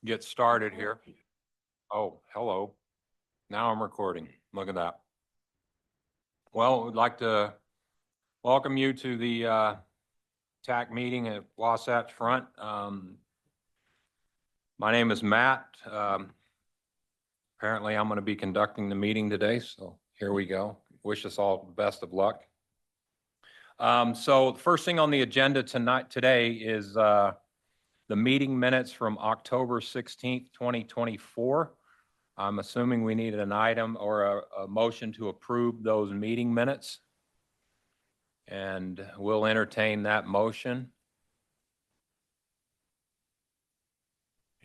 get started here. Oh, hello. Now I'm recording. Look at that. Well, we'd like to welcome you to the TAC meeting at Wasatch Front. My name is Matt. Apparently I'm going to be conducting the meeting today, so here we go. Wish us all the best of luck. So the first thing on the agenda today is the meeting minutes from October 16th, 2024. I'm assuming we need an item or a motion to approve those meeting minutes. And we'll entertain that motion.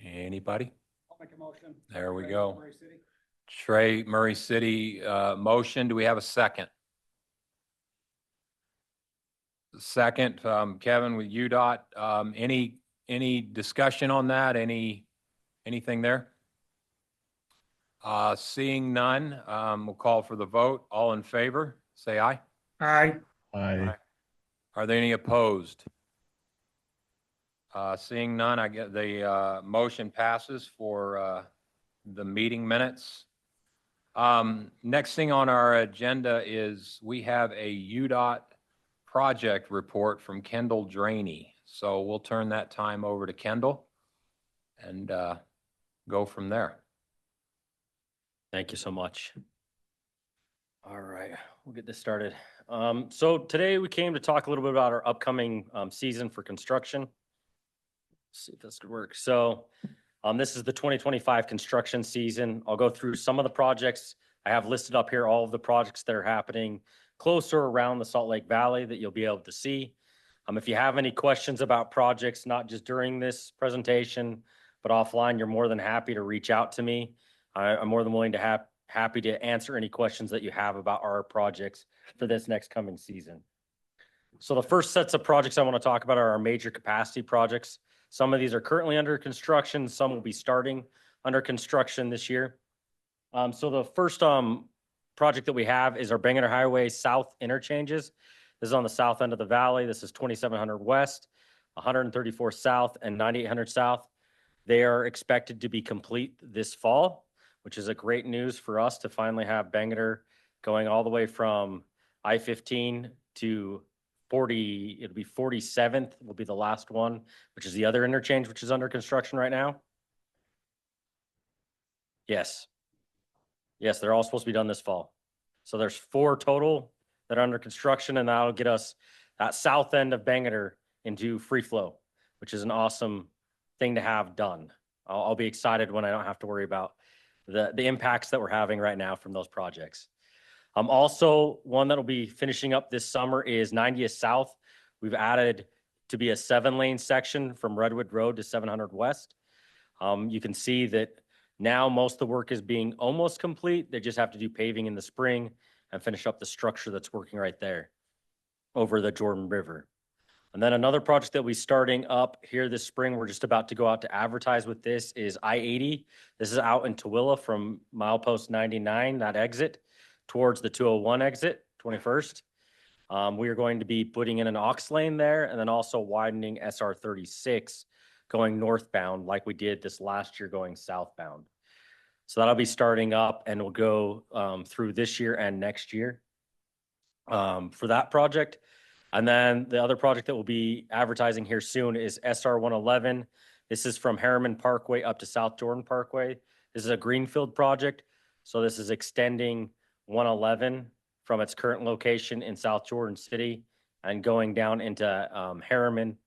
Anybody? I'll make a motion. There we go. Murray City. Trey, Murray City, motion. Do we have a second? Second, Kevin with UDOT. Any discussion on that? Anything there? Seeing none, we'll call for the vote. All in favor, say aye. Aye. Aye. Are there any opposed? Seeing none, I get the motion passes for the meeting minutes. Next thing on our agenda is we have a UDOT project report from Kendall Draney. So we'll turn that time over to Kendall and go from there. Thank you so much. All right, we'll get this started. So today we came to talk a little bit about our upcoming season for construction. Let's see if this could work. So this is the 2025 construction season. I'll go through some of the projects. I have listed up here all of the projects that are happening closer around the Salt Lake Valley that you'll be able to see. If you have any questions about projects, not just during this presentation, but offline, you're more than happy to reach out to me. I'm more than willing to happy to answer any questions that you have about our projects for this next coming season. So the first sets of projects I want to talk about are our major capacity projects. Some of these are currently under construction. Some will be starting under construction this year. So the first project that we have is our Bangor Highway South interchanges. This is on the south end of the valley. This is 2700 West, 134 South, and 9800 South. They are expected to be complete this fall, which is a great news for us to finally have Bangor going all the way from I-15 to 40, it'll be 47th will be the last one, which is the other interchange, which is under construction right now. Yes. Yes, they're all supposed to be done this fall. So there's 4 total that are under construction, and that'll get us that south end of Bangor into free flow, which is an awesome thing to have done. I'll be excited when I don't have to worry about the impacts that we're having right now from those projects. Also, one that will be finishing up this summer is 90th South. We've added to be a 7-lane section from Redwood Road to 700 West. You can see that now most of the work is being almost complete. They just have to do paving in the spring and finish up the structure that's working right there over the Jordan River. And then another project that we're starting up here this spring, we're just about to go out to advertise with this, is I-80. This is out in Tooele from milepost 99, that exit, towards the 201 exit, 21st. We are going to be putting in an aux lane there and then also widening SR 36 going northbound like we did this last year going southbound. So that'll be starting up and will go through this year and next year for that project. And then the other project that we'll be advertising here soon is SR 111. This is from Harriman Parkway up to South Jordan Parkway. This is a greenfield project. So this is extending 111 from its current location in South Jordan City and going down into Harriman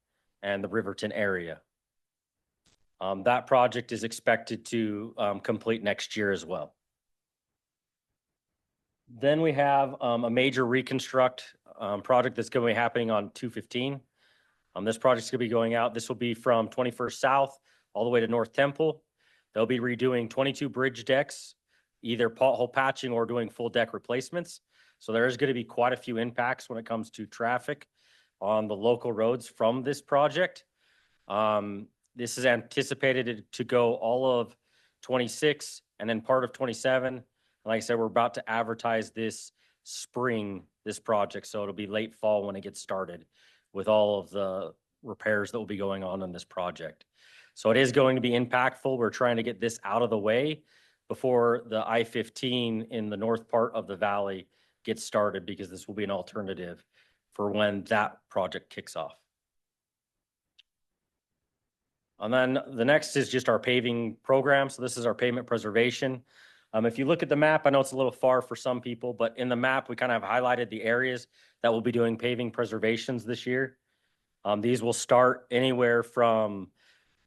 and the Riverton area. That project is expected to complete next year as well. Then we have a major reconstruct project that's going to be happening on 215. This project's going to be going out. This will be from 21st South all the way to North Temple. They'll be redoing 22 bridge decks, either pothole patching or doing full deck replacements. So there is going to be quite a few impacts when it comes to traffic on the local roads from this project. This is anticipated to go all of 26 and then part of 27. Like I said, we're about to advertise this spring, this project. So it'll be late fall when it gets started with all of the repairs that will be going on this project. So it is going to be impactful. We're trying to get this out of the way before the I-15 in the north part of the valley gets started, because this will be an alternative for when that project kicks off. And then the next is just our paving program. So this is our pavement preservation. If you look at the map, I know it's a little far for some people, but in the map, we kind of have highlighted the areas that will be doing paving preservations this year. These will start anywhere from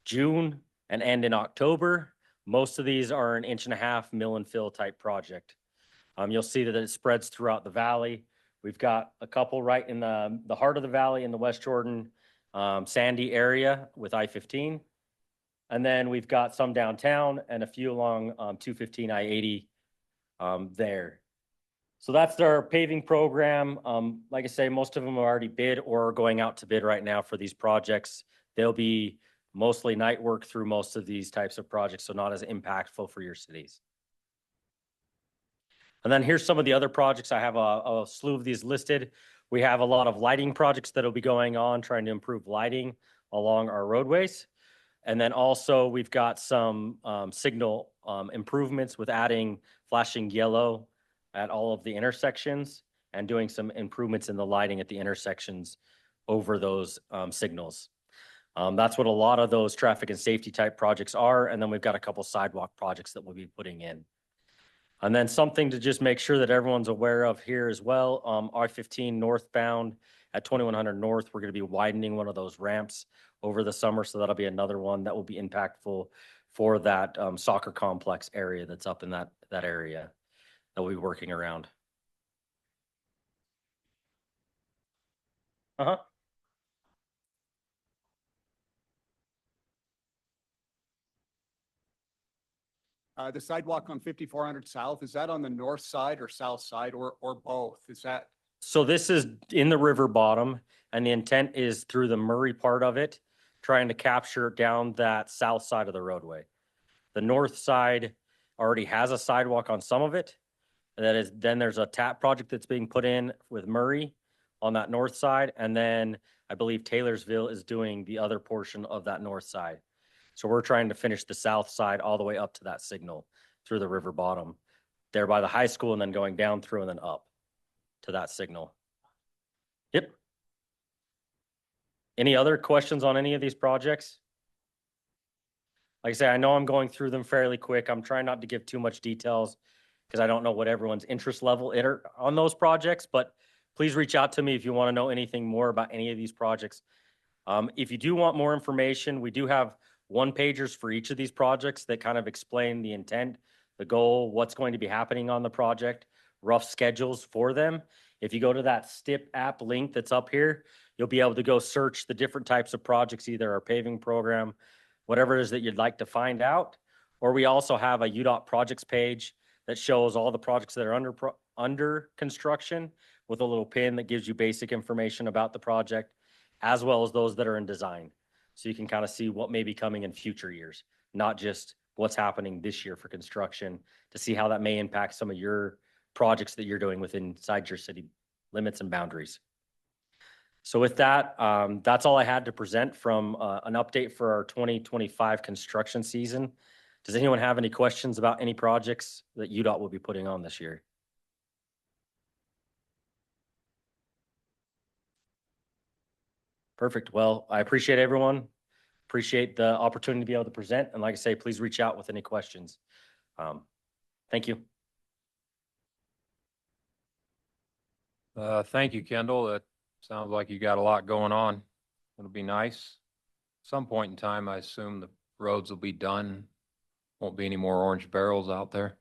June and end in October. Most of these are an 1.5 mill and fill type project. You'll see that it spreads throughout the valley. We've got a couple right in the heart of the valley in the West Jordan Sandy area with I-15. And then we've got some downtown and a few along 215 I-80 there. So that's our paving program. Like I say, most of them are already bid or are going out to bid right now for these projects. They'll be mostly night work through most of these types of projects, so not as impactful for your cities. And then here's some of the other projects. I have a slew of these listed. We have a lot of lighting projects that'll be going on, trying to improve lighting along our roadways. And then also we've got some signal improvements with adding flashing yellow at all of the intersections and doing some improvements in the lighting at the intersections over those signals. That's what a lot of those traffic and safety type projects are. And then we've got a couple sidewalk projects that we'll be putting in. And then something to just make sure that everyone's aware of here as well, I-15 northbound at 2100 North, we're going to be widening one of those ramps over the summer. So that'll be another one that will be impactful for that soccer complex area that's up in that area that we'll be working around. Uh-huh. The sidewalk on 5400 South, is that on the north side or south side or both? Is that? So this is in the river bottom, and the intent is through the Murray part of it, trying to capture down that south side of the roadway. The north side already has a sidewalk on some of it. And that is, then there's a TAP project that's being put in with Murray on that north side. And then I believe Taylorsville is doing the other portion of that north side. So we're trying to finish the south side all the way up to that signal through the river bottom, there by the high school, and then going down through and then up to that signal. Yep. Any other questions on any of these projects? Like I say, I know I'm going through them fairly quick. I'm trying not to give too much details because I don't know what everyone's interest level is on those projects, but please reach out to me if you want to know anything more about any of these projects. If you do want more information, we do have one-pagers for each of these projects that kind of explain the intent, the goal, what's going to be happening on the project, rough schedules for them. If you go to that STIP app link that's up here, you'll be able to go search the different types of projects, either our paving program, whatever it is that you'd like to find out. Or we also have a UDOT projects page that shows all the projects that are under construction with a little pin that gives you basic information about the project, as well as those that are in design. So you can kind of see what may be coming in future years, not just what's happening this year for construction, to see how that may impact some of your projects that you're doing inside your city limits and boundaries. So with that, that's all I had to present from an update for our 2025 construction season. Does anyone have any questions about any projects that UDOT will be putting on this year? Perfect. Well, I appreciate everyone. Appreciate the opportunity to be able to present. And like I say, please reach out with any questions. Thank you. Thank you, Kendall. That sounds like you got a lot going on. It'll be nice. Some point in time, I assume the roads will be done. Won't be any more orange barrels out there.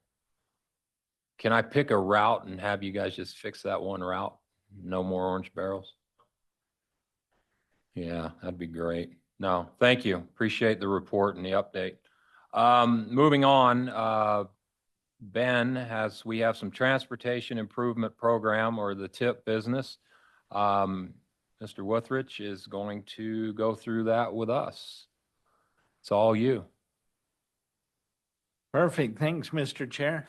Can I pick a route and have you guys just fix that one route? No more orange barrels? Yeah, that'd be great. No, thank you. Appreciate the report and the update. Moving on, we have some transportation improvement program, or the TIP business. Mr. Withrich is going to go through that with us. It's all you. Perfect. Thanks, Mr. Chair.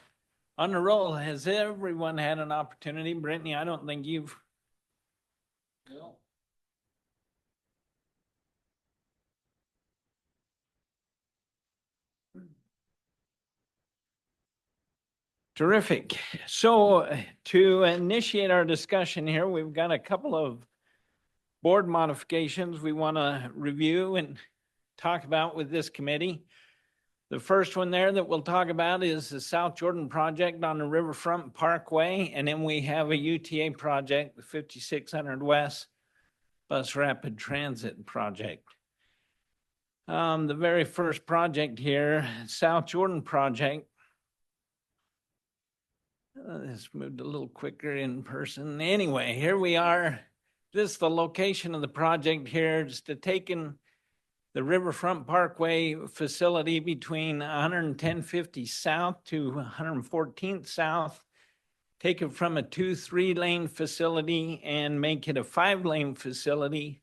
On the roll, has everyone had an opportunity? Brittany, I don't think you've. No. Terrific. So to initiate our discussion here, we've got a couple of board modifications we want to review and talk about with this committee. The first one there that we'll talk about is the South Jordan project on the Riverfront Parkway. And then we have a UTA project, the 5600 West Bus Rapid Transit project. The very first project here, South Jordan project. This moved a little quicker in person. Anyway, here we are. This is the location of the project here. Just to taking the Riverfront Parkway facility between 11050 South to 114th South, take it from a 2-3 lane facility and make it a 5-lane facility,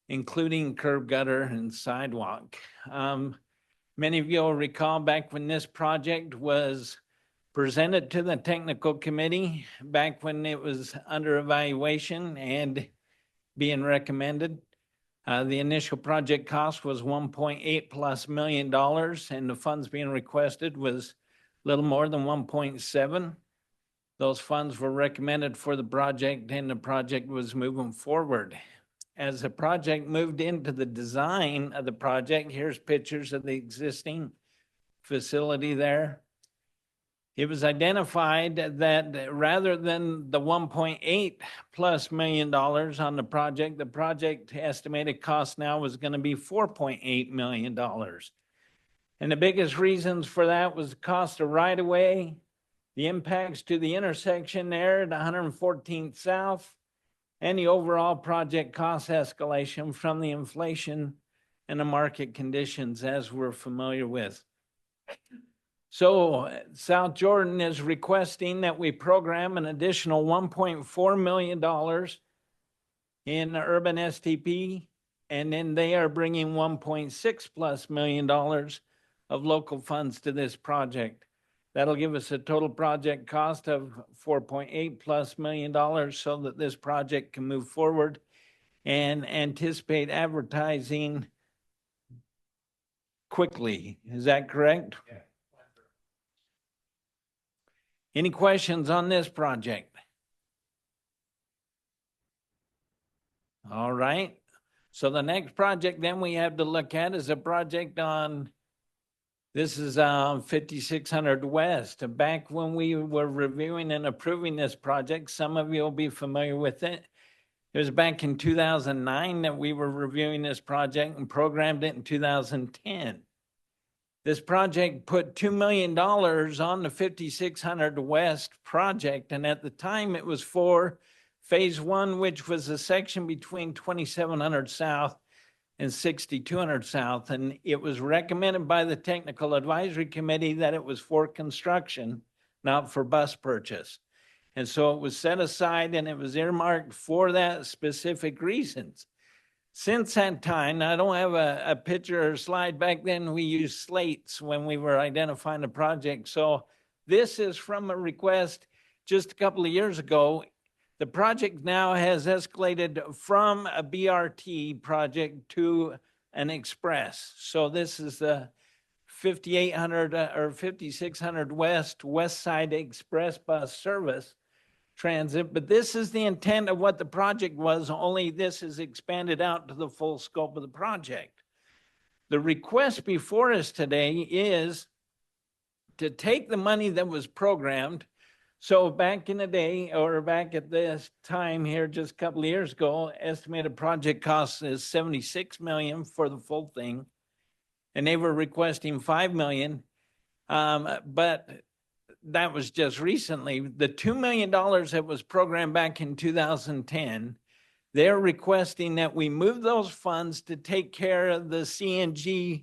including curb gutter and sidewalk. Many of you will recall back when this project was presented to the technical committee, back when it was under evaluation and being recommended. The initial project cost was $1.8+ million, and the funds being requested was a little more than 1.7. Those funds were recommended for the project, and the project was moving forward. As the project moved into the design of the project, here's pictures of the existing facility there. It was identified that rather than the $1.8+ million on the project estimated cost now was going to be $4.8 million. And the biggest reasons for that was the cost of right-of-way, the impacts to the intersection there at 114th South, and the overall project cost escalation from the inflation and the market conditions as we're familiar with. So South Jordan is requesting that we program an additional $1.4 million in urban STP, and then they are bringing $1.6+ million of local funds to this project. That'll give us a total project cost of $4.8+ million so that this project can move forward and anticipate advertising quickly. Is that correct? Yeah. Any questions on this project? All right. So the next project then we have to look at is a project on, this is 5600 West. Back when we were reviewing and approving this project, some of you will be familiar with it. It was back in 2009 that we were reviewing this project and programmed it in 2010. This project put $2 million on the 5600 West project, and at the time it was for phase 1, which was a section between 2700 South and 6200 South, and it was recommended by the Technical Advisory Committee that it was for construction, not for bus purchase. And so it was set aside and it was earmarked for that specific reasons. Since that time, I don't have a picture or slide. Back then, we used slates when we were identifying the project. So this is from a request just a couple of years ago. The project now has escalated from a BRT project to an express. So this is the 5800 or 5600 West Side Express bus service transit, but this is the intent of what the project was, only this is expanded out to the full scope of the project. The request before us today is to take the money that was programmed. So back in the day, or back at this time here, just a couple of years ago, estimated project cost is $76 million for the full thing. And they were requesting $5 million. But that was just recently. The $2 million that was programmed back in 2010, they're requesting that we move those funds to take care of the CNG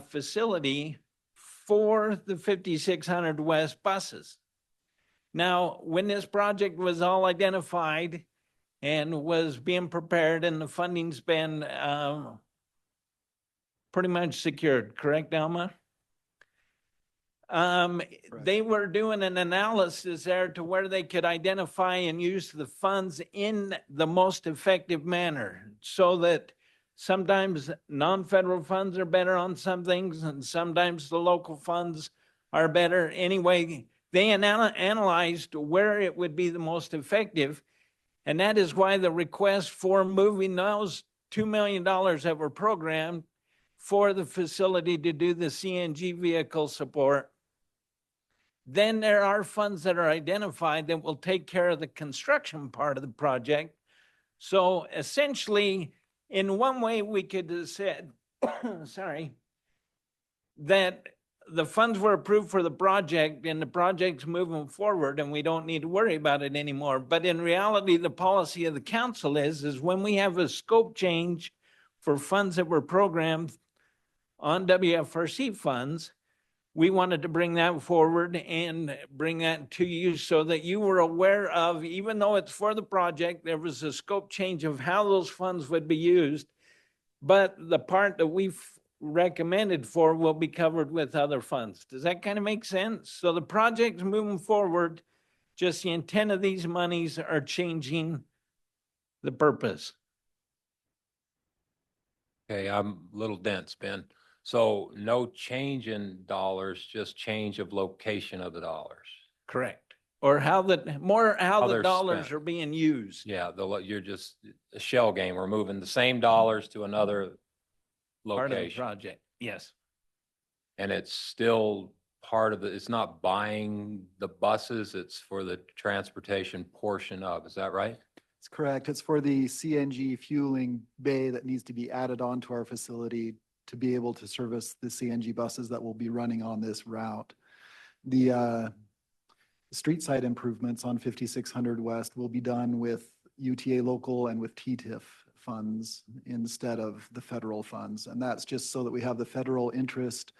facility for the 5600 West buses. Now, when this project was all identified and was being prepared and the funding's been pretty much secured, correct, Alma? They were doing an analysis there to where they could identify and use the funds in the most effective manner, so that sometimes non-federal funds are better on some things and sometimes the local funds are better. Anyway, They analyzed where it would be the most effective. And that is why the request for moving those $2 million that were programmed for the facility to do the CNG vehicle support. Then there are funds that are identified that will take care of the construction part of the project. So essentially, in one way, we could have said, sorry, that the funds were approved for the project and the project's moving forward and we don't need to worry about it anymore. But in reality, the policy of the council is when we have a scope change for funds that were programmed on WFRC funds, we wanted to bring that forward and bring that to you so that you were aware of, even though it's for the project, there was a scope change of how those funds would be used. But the part that we've recommended for will be covered with other funds. Does that kind of make sense? So the project's moving forward, just the intent of these monies are changing the purpose. Okay, I'm a little dense, Ben. So no change in dollars, just change of location of the dollars. Correct. Or how How the they're dollars spent. are being used. Yeah, you're just a shell game. We're moving the same dollars to another Part of the location. project, yes. And it's still part of it's not buying the buses, it's for the transportation portion of, is that right? It's correct. It's for the CNG fueling bay that needs to be added onto our facility to be able to service the CNG buses that will be running on this route. The street side improvements on 5600 West will be done with UTA local and with TTIF funds instead of the federal funds. And that's just so that we have the federal interest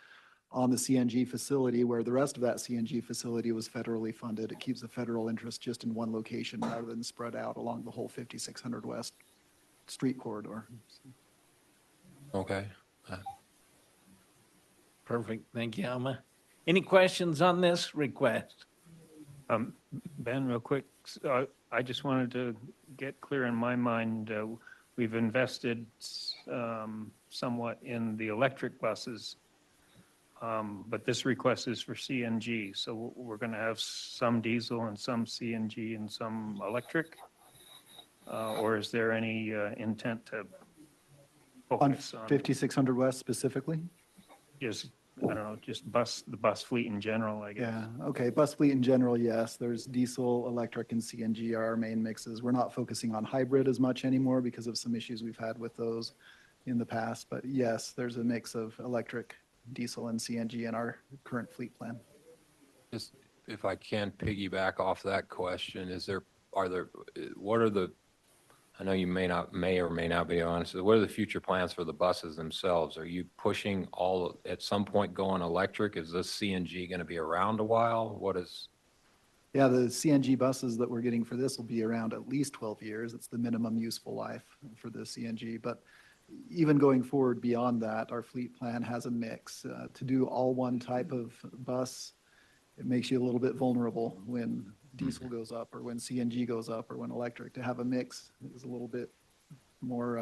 on the CNG facility, where the rest of that CNG facility was federally funded. It keeps the federal interest just in one location rather than spread out along the whole 5600 West street corridor. Okay. Perfect. Thank you, Alma. Any questions on this request? Ben, real quick, I just wanted to get clear in my mind, we've invested somewhat in the electric buses, but this request is for CNG, so we're going to have some diesel and some CNG and some electric? Or is there any intent to On focus on 5600 West specifically? just, I don't know, just the bus fleet in general, I guess? Yeah, okay. Bus fleet in general, yes. There's diesel, electric, and CNG are our main mixes. We're not focusing on hybrid as much anymore because of some issues we've had with those in the past. But yes, there's a mix of electric, diesel, and CNG in our current fleet plan. Just if I can piggyback off that question, what are the, I know you may or may not be honest, what are the future plans for the buses themselves? Are you pushing at some point going electric? Is this CNG going to be around a while? What is? Yeah, the CNG buses that we're getting for this will be around at least 12 years. It's the minimum useful life for the CNG. But even going forward beyond that, our fleet plan has a mix. To do all one type of bus, it makes you a little bit vulnerable when diesel goes up or when CNG goes up or when electric. To have a mix is a little bit more,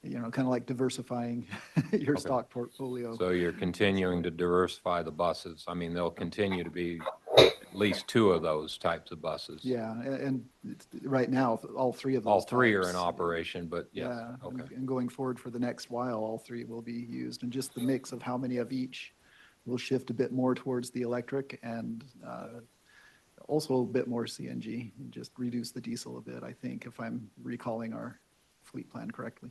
kind of like diversifying your stock portfolio. So you're continuing to diversify the buses. I mean, there'll continue to be at least two of those types of buses. Yeah, and right now, all three of those All three are in types. operation, but yes, Yeah, okay. and going forward for the next while, all three will be used, and just the mix of how many of each will shift a bit more towards the electric and also a bit more CNG, and just reduce the diesel a bit, I think, if I'm recalling our fleet plan correctly.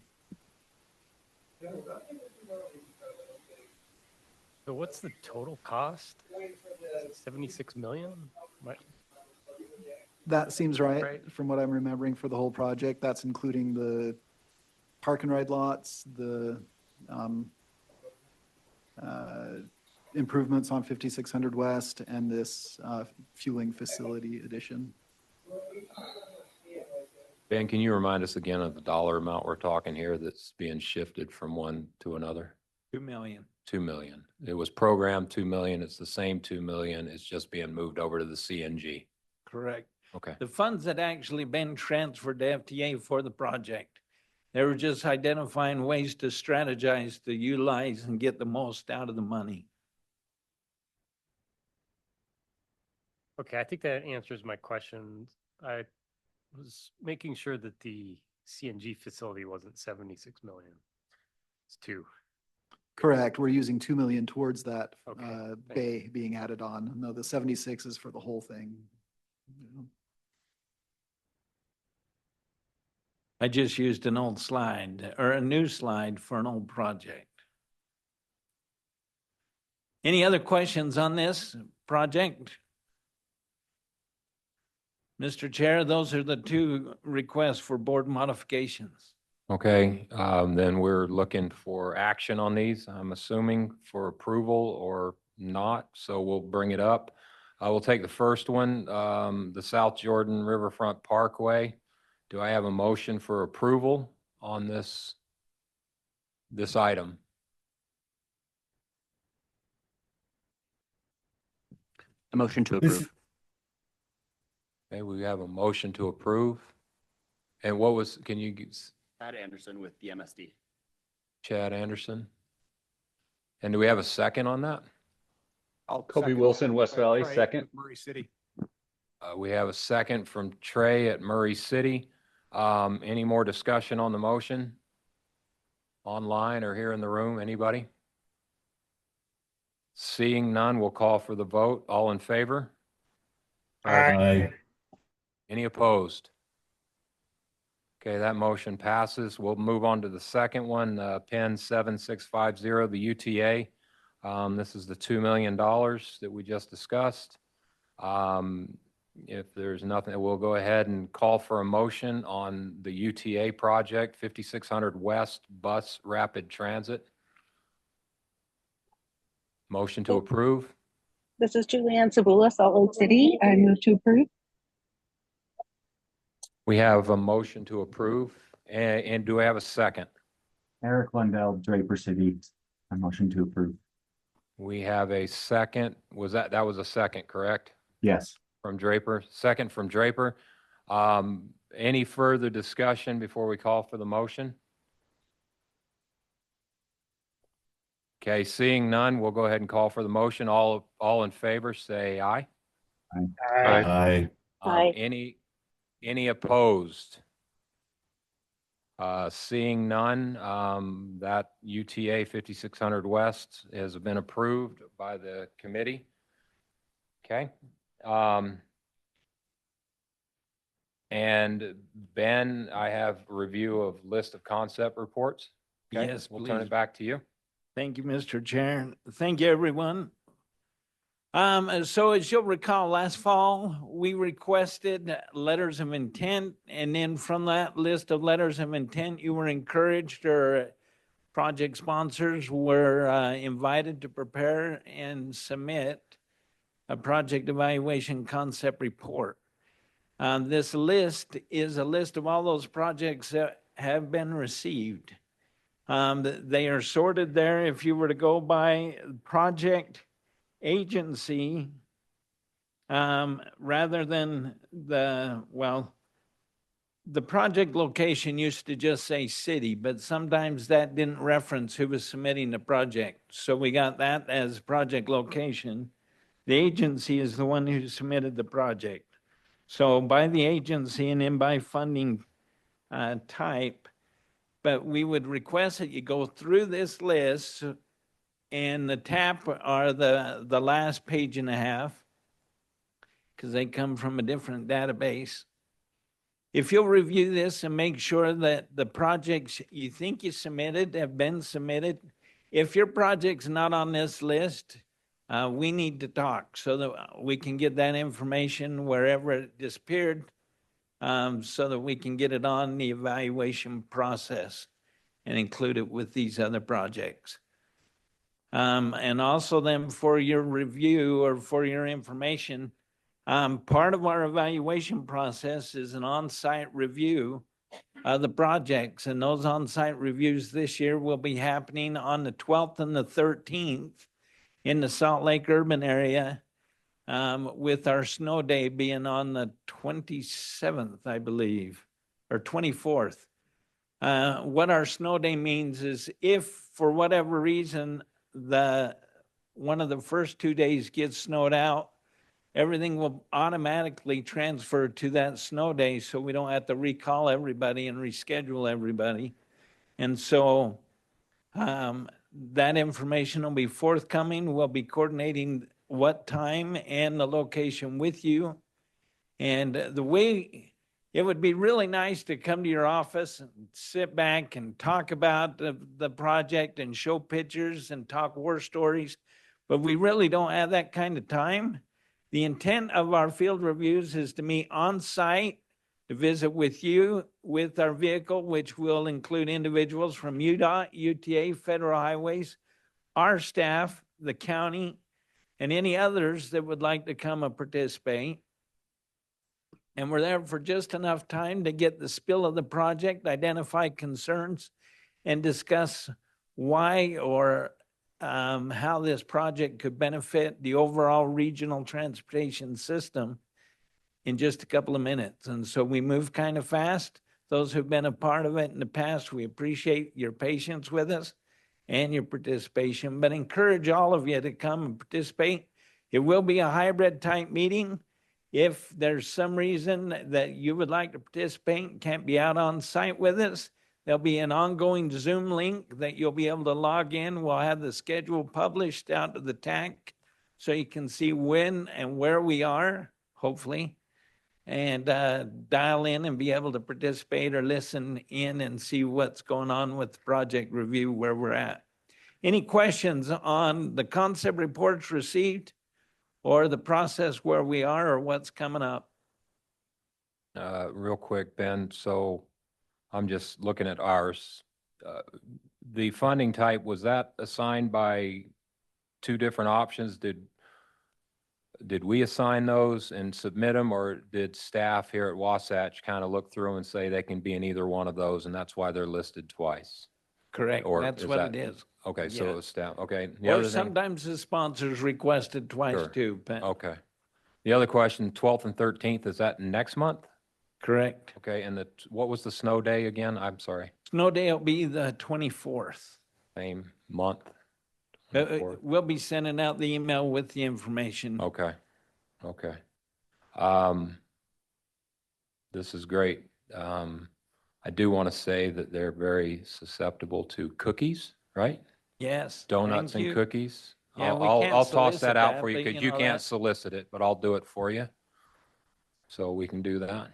So what's the total cost? 76 million? What? That seems right, Right. from what I'm remembering for the whole project. That's including the park and ride lots, the improvements on 5600 West, and this fueling facility addition. Ben, can you remind us again of the dollar amount we're talking here that's being shifted from one to another? 2 million. 2 million. It was programmed 2 million. It's the same 2 million. It's just being moved over to the CNG. Correct. Okay. The funds had actually been transferred to FTA for the project. They were just identifying ways to strategize, to utilize and get the most out of the money. Okay, I think that answers my question. I was making sure that the CNG facility wasn't 76 million. It's two. Correct. We're using 2 million towards that Okay, bay being added on. No, the 76 is for the whole thing. I just used an old slide or a new slide for an old project. Any other questions on this project? Mr. Chair, those are the two requests for board modifications. Okay, then we're looking for action on these, I'm assuming for approval or not, so we'll bring it up. I will take the first one, the South Jordan Riverfront Parkway. Do I have a motion for approval on this item? A motion to approve. Okay, we have a motion to approve. And what was, can you, Pat Anderson with the MSD. Chad Anderson? And do we have a second on that? I'll Kobe second Wilson, that. West Valley, Trey, second. Murray City. We have a second from Trey at Murray City. Any more discussion on the motion? Online or here in the room, anybody? Seeing none, we'll call for the vote. All in favor? Aye. Any opposed? Okay, that motion passes. We'll move on to the second one, PIN 7650, the UTA. This is the $2 million that we just discussed. If there's nothing, we'll go ahead and call for a motion on the UTA project, 5600 West Bus Rapid Transit. Motion to approve. This is Julianne Sabula, Salt Lake City. I move to approve. We have a motion to approve. And do I have a second? Eric Lundell, Draper City. A motion to approve. We have a second. That was a second, correct? Yes. From Draper, second from Draper. Any further discussion before we call for the motion? Okay, seeing none, we'll go ahead and call for the motion. All in favor, say aye. Aye. Aye. Any opposed? Seeing none, that UTA 5600 West has been approved by the committee. Okay. And Ben, I have review of list of concept reports. Okay, Yes, we'll turn please. it back to you. Thank you, Mr. Chair. Thank you, everyone. So as you'll recall, last fall, we requested letters of intent, and then from that list of letters of intent, you were encouraged, or project sponsors were invited to prepare and submit a project evaluation concept report. This list is a list of all those projects that have been received. They are sorted there. If you were to go by project agency, rather than the project location used to just say city, but sometimes that didn't reference who was submitting the project. So we got that as project location. The agency is the one who submitted the project. So by the agency and then by funding type, but we would request that you go through this list, and the TAP are the last page and a half, because they come from a different database. If you'll review this and make sure that the projects you think you submitted have been submitted, if your project's not on this list, we need to talk so that we can get that information wherever it disappeared, so that we can get it on the evaluation process and include it with these other projects. And also then for your review or for your information, part of our evaluation process is an on-site review of the projects. And those on-site reviews this year will be happening on the 12th and the 13th in the Salt Lake urban area, with our snow day being on the 27th, I believe, or 24th. What our snow day means is if for whatever reason one of the first 2 days gets snowed out, everything will automatically transfer to that snow day, so we don't have to recall everybody and reschedule everybody. And so that information will be forthcoming. We'll be coordinating what time and the location with you. And the way, it would be really nice to come to your office and sit back and talk about the project and show pictures and talk war stories, but we really don't have that kind of time. The intent of our field reviews is to meet on site, to visit with you with our vehicle, which will include individuals from UDOT, UTA, Federal Highways, our staff, the county, and any others that would like to come and participate. And we're there for just enough time to get the spill of the project, identify concerns, and discuss why or how this project could benefit the overall regional transportation system in just a couple of minutes. And so we move kind of fast. Those who've been a part of it in the past, we appreciate your patience with us and your participation, but encourage all of you to come and participate. It will be a hybrid type meeting. If there's some reason that you would like to participate and can't be out on site with us, there'll be an ongoing Zoom link that you'll be able to log in. We'll have the schedule published out to the TAC so you can see when and where we are, hopefully, and dial in and be able to participate or listen in and see what's going on with the project review, where we're at. Any questions on the concept reports received or the process where we are or what's coming up? Real quick, Ben, so I'm just looking at ours. The funding type, was that assigned by two different options? Did we assign those and submit them, or did staff here at Wasatch kind of look through them and say they can be in either one of those, and that's why they're listed twice? Correct, Or that's is what that- it is. Okay, so Yeah. it was staff, okay. The Or other thing, sometimes the sponsors requested twice Sure. too, but okay. The other question, 12th and 13th, is that next month? correct. Okay, and what was the snow day again? I'm sorry, Snow day will be the 24th. same month? Uh, 24th? We'll be sending out the email with the information. Okay, okay. This is great. I do want to say that they're very susceptible to cookies, right? Yes. Donuts thank and you. cookies. Yeah, we I'll can't toss solicit that out that, for you but because you you know can't that- solicit it, but I'll do it for you. So we can do that.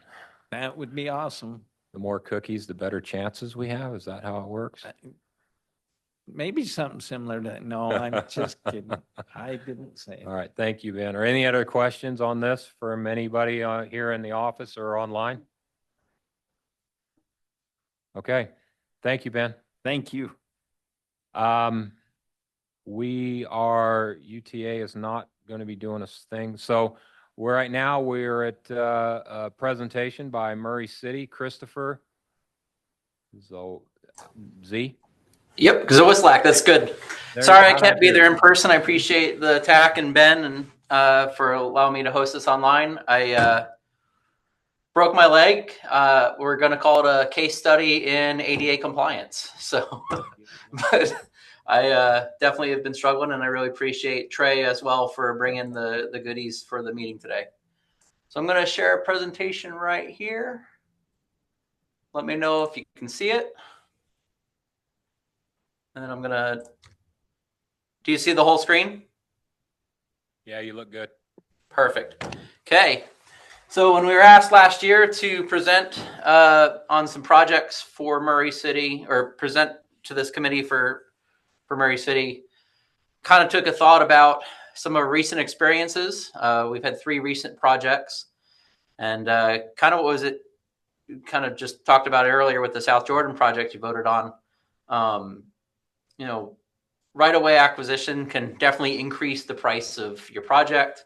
That would be awesome. The more cookies, the better chances we have. Is that how it works? Maybe something similar to, no, I'm just kidding. I didn't say it. All right, thank you, Ben. Are any other questions on this from anybody here in the office or online? Okay, thank you, Ben. Thank you. UTA is not going to be doing a thing. So right now we're at a presentation by Murray City, Christopher Z. Yep, Zwislak, that's good. There Sorry you I go. can't be there in person. I appreciate the TAC and Ben and for allowing me to host this online. I broke my leg. We're going to call it a case study in ADA compliance. So, but I definitely have been struggling, and I really appreciate Trey as well for bringing the goodies for the meeting today. So I'm going to share a presentation right here. Let me know if you can see it. And then I'm going to, do you see the whole screen? Yeah, you look good. Perfect. Okay. So when we were asked last year to present on some projects for Murray City, or present to this committee for Murray City, kind of took a thought about some of our recent experiences. We've had 3 recent projects, and kind of what was it, kind of just talked about earlier with the South Jordan project you voted on. You know, right-of-way acquisition can definitely increase the price of your project.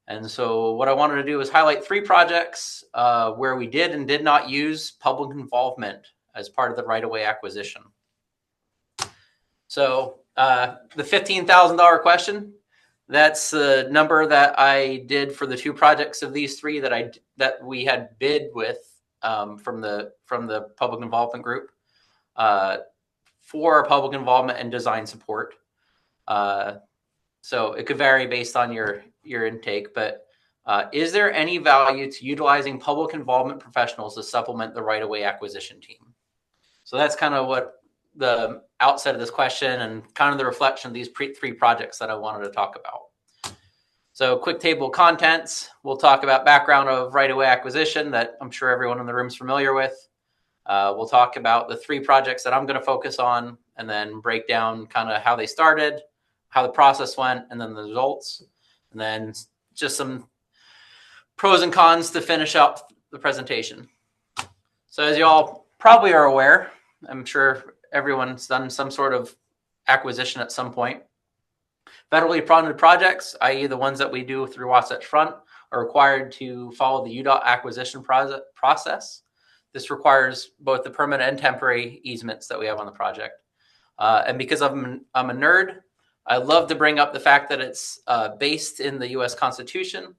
And so what I wanted to do is highlight 3 projects where we did and did not use public involvement as part of the right-of-way acquisition. So the $15,000 question, that's the number that I did for the 2 projects of these 3 that we had bid with from the public involvement group for our public involvement and design support. So it could vary based on your intake, but Is there any value to utilizing public involvement professionals to supplement the right-of-way acquisition team? So that's kind of what the outset of this question and kind of the reflection of these three projects that I wanted to talk about. So quick table of contents. We'll talk about background of right-of-way acquisition that I'm sure everyone in the room is familiar with. We'll talk about the three projects that I'm going to focus on and then break down kind of how they started, how the process went, and then the results. And then just some pros and cons to finish up the presentation. So as you all probably are aware, I'm sure everyone's done some sort of acquisition at some point. Federally funded projects, i.e. the ones that we do through Wasatch Front, are required to follow the UDOT acquisition process. This requires both the permanent and temporary easements that we have on the project. And because I'm a nerd, I love to bring up the fact that it's based in the U.S. Constitution.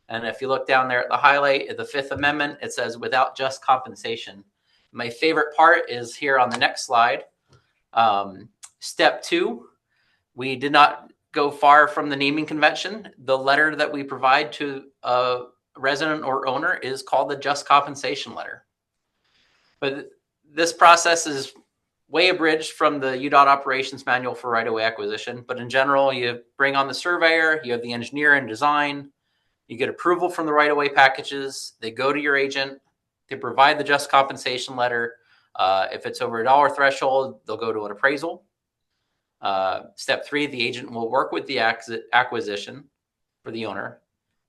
And if you look down there at the highlight of the Fifth Amendment, it says without just compensation. My favorite part is here on the next slide. Step 2, we did not go far from the naming convention. The letter that we provide to a resident or owner is called the just compensation letter. But this process is way abridged from the UDOT operations manual for right-of-way acquisition. But in general, you bring on the surveyor, you have the engineer and design, you get approval from the right-of-way packages, they go to your agent, they provide the just compensation letter. If it's over $1 threshold, they'll go to an appraisal. Step 3, the agent will work with the acquisition for the owner.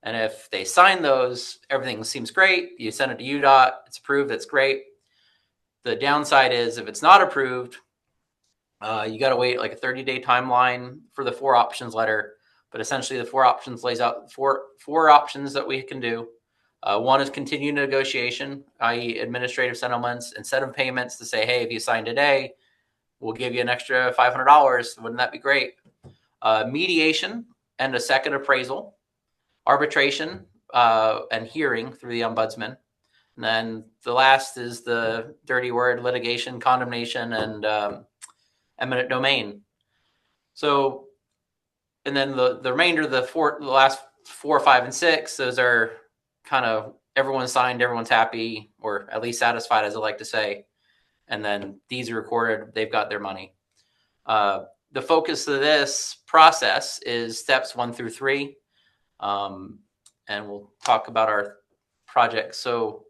And if they sign those, everything seems great. You send it to UDOT, it's approved, that's great. The downside is if it's not approved, you got to wait like a 30-day timeline for the 4 options letter. But essentially the 4 options lays out four options that we can do. One is continued negotiation, i.e. administrative settlements, instead of payments to say, hey, if you sign today, we'll give you an extra $500. Wouldn't that be great? Mediation and a second appraisal, arbitration and hearing through the ombudsman. And then the last is the dirty word, litigation, condemnation, and eminent domain. So, and then the remainder, the last 4, 5, and 6, those are kind of everyone's signed, everyone's happy, or at least satisfied, as I like to say. And then these are recorded, they've got their money. The focus of this process is steps 1 through 3. And we'll talk about our projects. So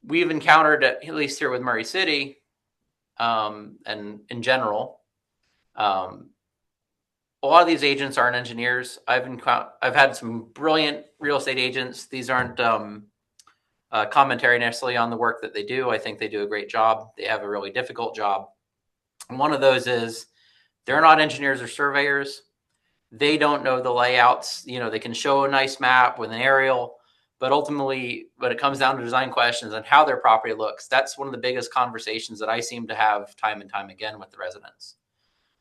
we've encountered, at least here with Murray City, and in general, a lot of these agents aren't engineers. I've had some brilliant real estate agents. These aren't commentary necessarily on the work that they do. I think they do a great job. They have a really difficult job. And one of those is they're not engineers or surveyors. They don't know the layouts. You know, they can show a nice map with an aerial, but ultimately when it comes down to design questions and how their property looks, that's one of the biggest conversations that I seem to have time and time again with the residents.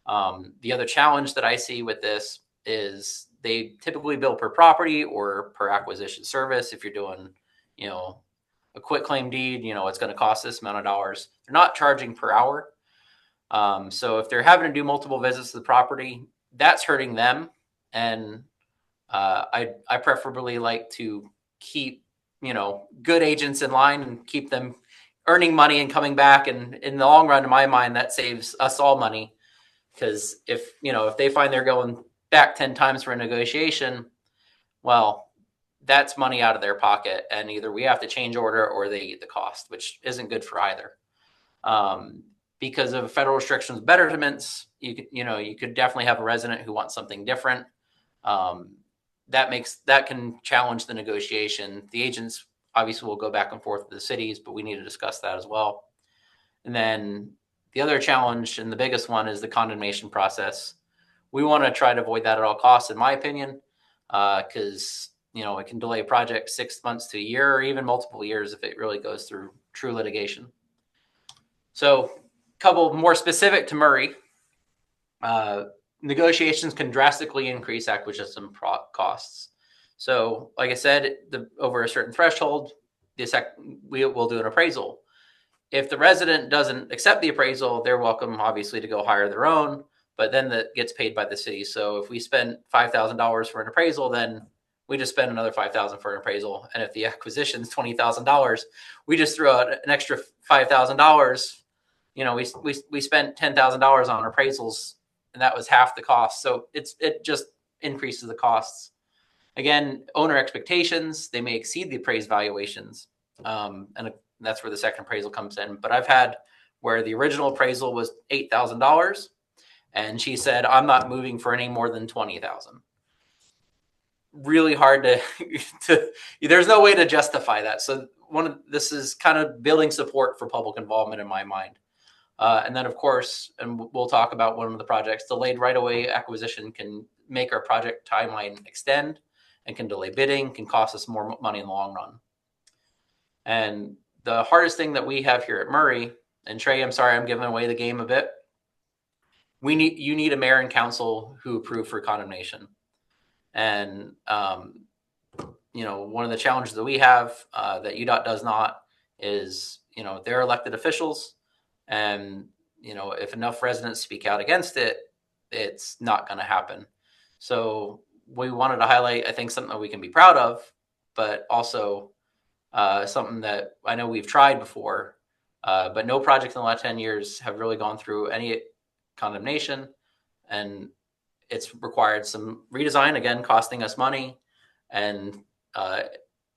The other challenge that I see with this is they typically bill per property or per acquisition service. If you're doing, you know, a quit claim deed, you know, it's going to cost this amount of dollars. They're not charging per hour. So if they're having to do multiple visits to the property, that's hurting them. And I preferably like to keep, you know, good agents in line and keep them earning money and coming back. And in the long run, in my mind, that saves us all money. Because if they find they're going back 10 times for a negotiation, well, that's money out of their pocket. And either we have to change order or they eat the cost, which isn't good for either. Because of federal restrictions, betterments, you could definitely have a resident who wants something different. That can challenge the negotiation. The agents obviously will go back and forth with the cities, but we need to discuss that as well. And then the other challenge, and the biggest one, is the condemnation process. We want to try to avoid that at all costs, in my opinion, because it can delay a project 6 months to a year, or even multiple years if it really goes through true litigation. So, a couple more specific to Murray. Negotiations can drastically increase acquisition costs. So, like I said, over a certain threshold, we will do an appraisal. If the resident doesn't accept the appraisal, they're welcome, obviously, to go hire their own, but then that gets paid by the city. So if we spend $5,000 for an appraisal, then we just spend another $5,000 for an appraisal. And if the acquisition is $20,000, we just throw out an extra $5,000. You know, we spent $10,000 on appraisals, and that was half the cost. So it just increases the costs. Again, owner expectations, they may exceed the appraised valuations. And that's where the second appraisal comes in. But I've had where the original appraisal was $8,000, and she said, I'm not moving for any more than $20,000. Really hard to there's no way to justify that. So this is kind of building support for public involvement in my mind. And then, of course, and we'll talk about one of the projects, delayed right-of-way acquisition can make our project timeline extend and can delay bidding, can cost us more money in the long run. And the hardest thing that we have here at Murray, and Trey, I'm sorry, I'm giving away the game a bit. You need a mayor and council who approve for condemnation. And, you know, one of the challenges that we have that UDOT does not is, you know, they're elected officials. And, you know, if enough residents speak out against it, it's not going to happen. So we wanted to highlight, I think, something that we can be proud of, but also something that I know we've tried before, but no projects in the last 10 years have really gone through any condemnation. And it's required some redesign, again, costing us money, and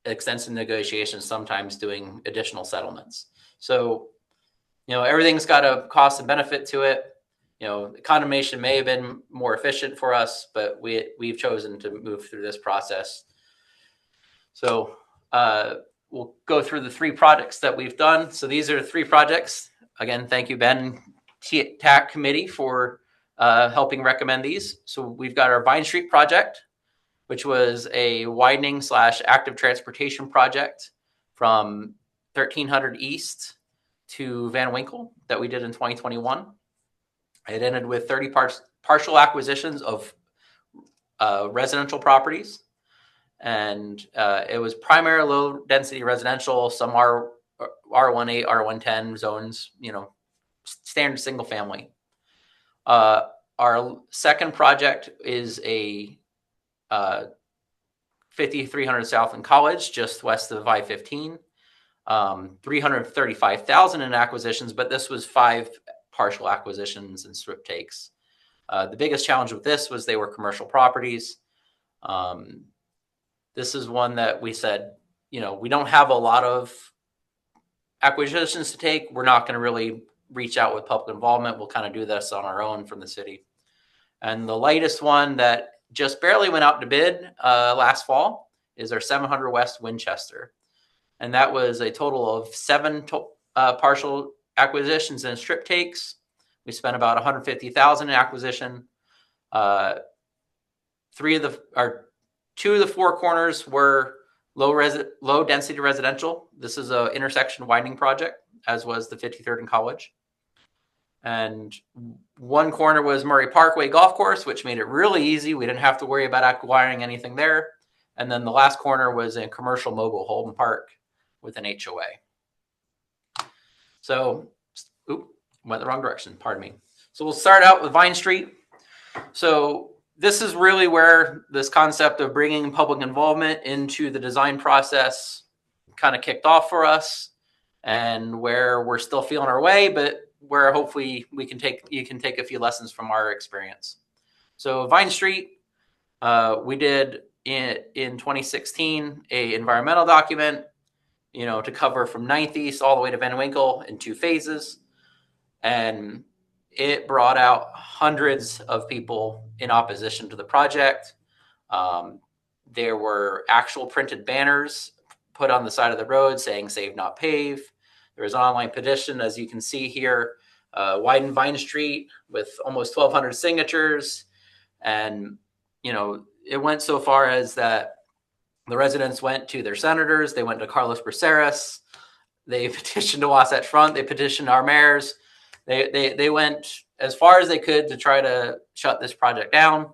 extensive negotiations, sometimes doing additional settlements. So, you know, everything's got a cost and benefit to it. You know, condemnation may have been more efficient for us, but we've chosen to move through this process. So we'll go through the 3 projects that we've done. So these are 3 projects. Again, thank you, Ben, TAC committee, for helping recommend these. So we've got our Vine Street project, which was a widening / active transportation project from 1300 East to Van Winkle that we did in 2021. It ended with 30 partial acquisitions of residential properties. And it was primarily low density residential, some R18, R110 zones, you know, standard single family. Our second project is a 5300 South in College, just west of I-15. 335,000 in acquisitions, but this was 5 partial acquisitions and strip takes. The biggest challenge with this was they were commercial properties. This is one that we said, you know, we don't have a lot of acquisitions to take. We're not going to really reach out with public involvement. We'll kind of do this on our own from the city. And the latest one that just barely went out to bid last fall is our 700 West Winchester. And that was a total of 7 partial acquisitions and strip takes. We spent about $150,000 in acquisition. 2 of the 4 corners were low density residential. This is an intersection widening project, as was the 53rd and College. And 1 corner was Murray Parkway Golf Course, which made it really easy. We didn't have to worry about acquiring anything there. And then the last corner was a commercial mobile home park with an HOA. So, went the wrong direction, pardon me. So we'll start out with Vine Street. So this is really where this concept of bringing public involvement into the design process kind of kicked off for us, and where we're still feeling our way, but where hopefully you can take a few lessons from our experience. So Vine Street, we did in 2016 a environmental document, you know, to cover from 9th East all the way to Van Winkle in 2 phases. And it brought out hundreds of people in opposition to the project. There were actual printed banners put on the side of the road saying "Save, not pave." There was an online petition, as you can see here, widen Vine Street with almost 1,200 signatures. And, you know, it went so far as that the residents went to their senators. They went to Carlos Braceras. They petitioned to Wasatch Front. They petitioned our mayors. They went as far as they could to try to shut this project down,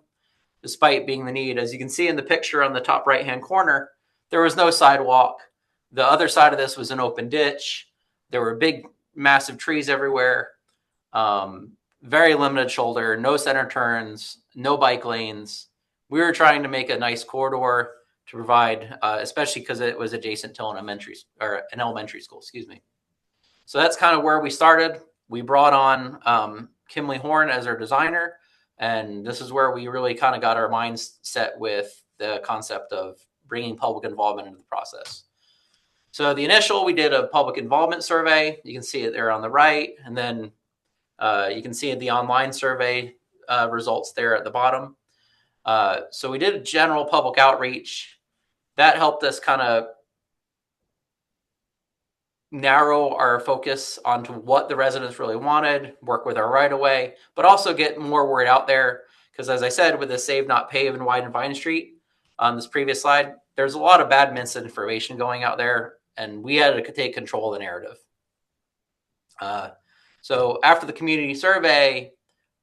despite being the need. As you can see in the picture on the top right-hand corner, there was no sidewalk. The other side of this was an open ditch. There were big, massive trees everywhere. Very limited shoulder, no center turns, no bike lanes. We were trying to make a nice corridor to provide, especially because it was adjacent to an elementary school, excuse me. So that's kind of where we started. We brought on Kimley Horn as our designer, and this is where we really kind of got our minds set with the concept of bringing public involvement into the process. So the initial, we did a public involvement survey. You can see it there on the right, and then you can see the online survey results there at the bottom. So we did a general public outreach. That helped us kind of narrow our focus onto what the residents really wanted, work with our right of way, but also get more word out there. Because as I said, with the Save Not Pave and Widen Vine Street on this previous slide, there's a lot of bad misinformation going out there, and we had to take control of the narrative. So after the community survey,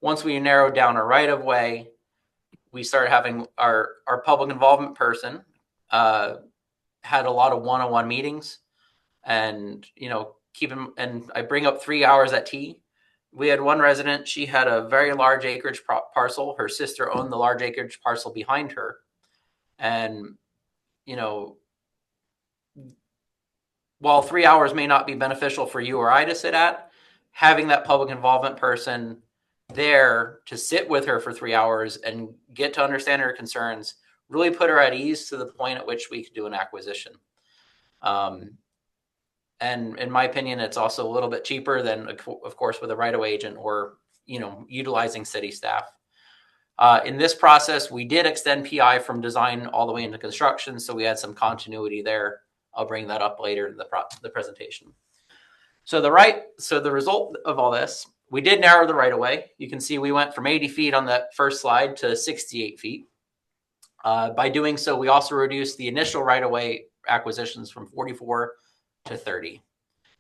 once we narrowed down our right of way, we started having our public involvement person had a lot of one-on-one meetings, and and I bring up 3 hours at tea. We had one resident, she had a very large acreage parcel. Her sister owned the large acreage parcel behind her. And, while 3 hours may not be beneficial for you or I to sit at, having that public involvement person there to sit with her for 3 hours and get to understand her concerns really put her at ease to the point at which we could do an acquisition. And in my opinion, it's also a little bit cheaper than, of course, with a right-of-way agent or, utilizing city staff. In this process, we did extend PI from design all the way into construction, so we had some continuity there. I'll bring that up later in the presentation. So the result of all this, we did narrow the right-of-way. You can see we went from 80 feet on that first slide to 68 feet. By doing so, we also reduced the initial right-of-way acquisitions from 44 to 30.